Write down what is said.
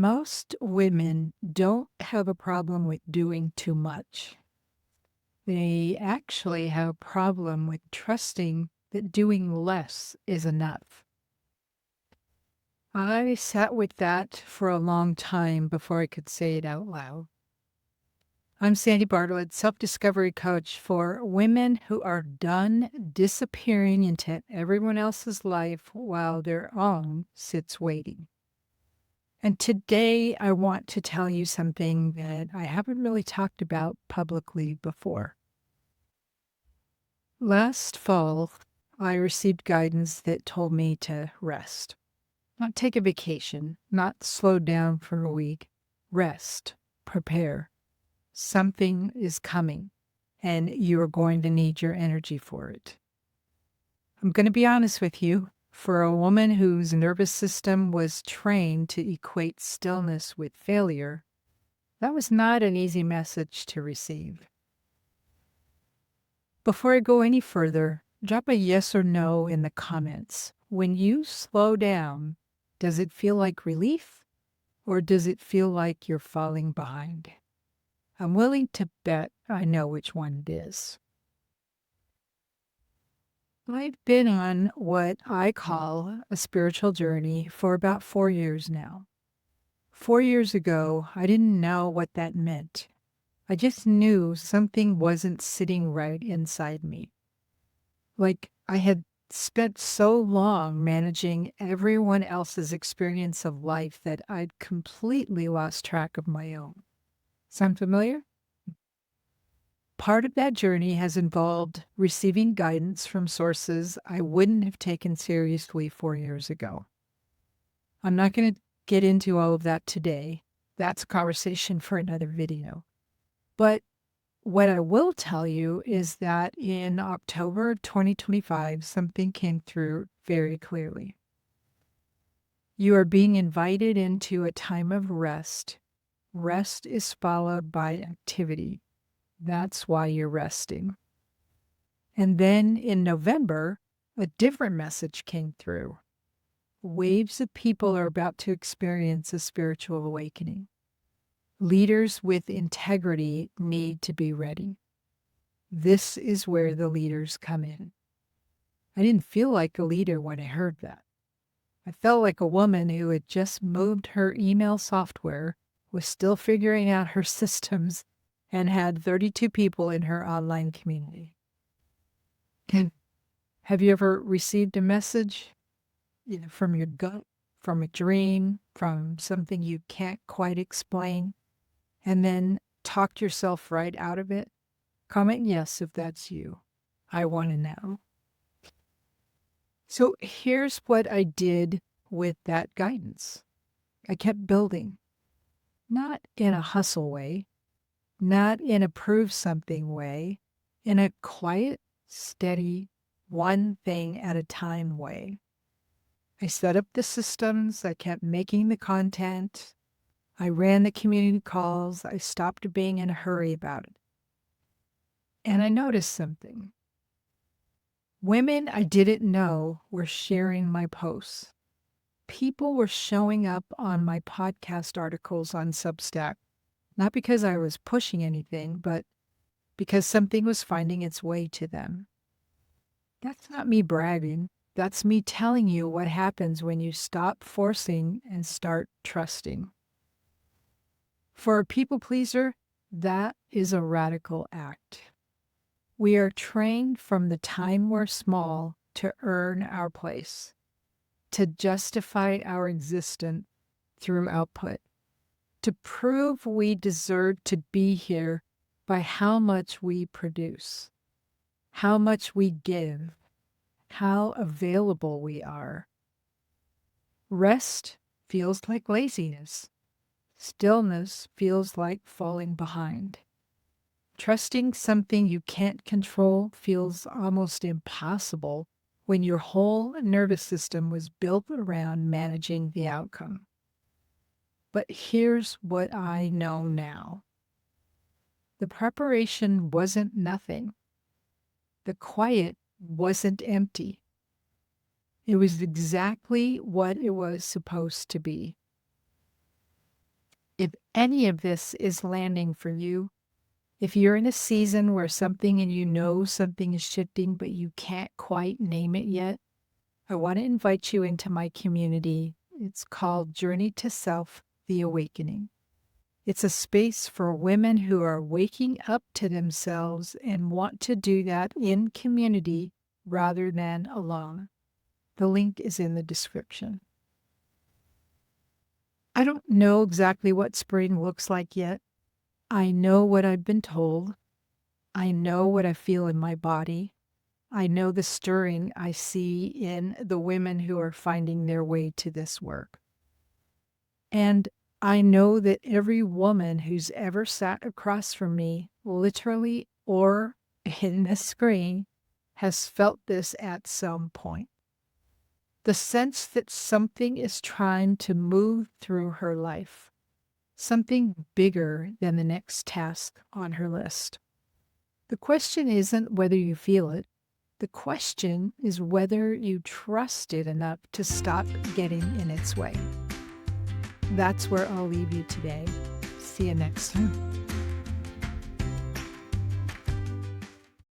Most women don't have a problem with doing too much. They actually have a problem with trusting that doing less is enough. I sat with that for a long time before I could say it out loud. I'm Sandy Bartlett, self-discovery coach for women who are done disappearing into everyone else's life while their own sits waiting. And today I want to tell you something that I haven't really talked about publicly before. Last fall, I received guidance that told me to rest, not take a vacation, not slow down for a week. Rest, prepare. Something is coming, and you're going to need your energy for it. I'm going to be honest with you. For a woman whose nervous system was trained to equate stillness with failure, that was not an easy message to receive. Before I go any further, drop a yes or no in the comments. When you slow down, does it feel like relief or does it feel like you're falling behind? I'm willing to bet I know which one it is. I've been on what I call a spiritual journey for about 4 years now. 4 years ago, I didn't know what that meant. I just knew something wasn't sitting right inside me. Like I had spent so long managing everyone else's experience of life that I'd completely lost track of my own. Sound familiar? Part of that journey has involved receiving guidance from sources I wouldn't have taken seriously 4 years ago. I'm not going to get into all of that today. That's a conversation for another video. But what I will tell you is that in October 2025, something came through very clearly. You are being invited into a time of rest. Rest is followed by activity. That's why you're resting. And then in November, a different message came through. Waves of people are about to experience a spiritual awakening. Leaders with integrity need to be ready. This is where the leaders come in. I didn't feel like a leader when I heard that. I felt like a woman who had just moved her email software, was still figuring out her systems, and had 32 people in her online community. Have you ever received a message, from your gut, from a dream, from something you can't quite explain, and then talked yourself right out of it? Comment yes if that's you. I want to know. So here's what I did with that guidance. I kept building, not in a hustle way, not in a prove something way, in a quiet, steady, one thing at a time way. I set up the systems, I kept making the content, I ran the community calls, I stopped being in a hurry about it. And I noticed something. Women I didn't know were sharing my posts. People were showing up on my podcast articles on Substack, not because I was pushing anything, but because something was finding its way to them. That's not me bragging. That's me telling you what happens when you stop forcing and start trusting. For a people pleaser, that is a radical act. We are trained from the time we're small to earn our place, to justify our existence through output, to prove we deserve to be here by how much we produce, how much we give, how available we are. Rest feels like laziness. Stillness feels like falling behind. Trusting something you can't control feels almost impossible when your whole nervous system was built around managing the outcome. But here's what I know now. The preparation wasn't nothing. The quiet wasn't empty. It was exactly what it was supposed to be. If any of this is landing for you, if you're in a season where something and you know something is shifting, but you can't quite name it yet, I want to invite you into my community. It's called Journey to Self, The Awakening. It's a space for women who are waking up to themselves and want to do that in community rather than alone. The link is in the description. I don't know exactly what spring looks like yet. I know what I've been told. I know what I feel in my body. I know the stirring I see in the women who are finding their way to this work. And I know that every woman who's ever sat across from me, literally or in the screen, has felt this at some point. The sense that something is trying to move through her life, something bigger than the next task on her list. The question isn't whether you feel it. The question is whether you trust it enough to stop getting in its way. That's where I'll leave you today. See you next time.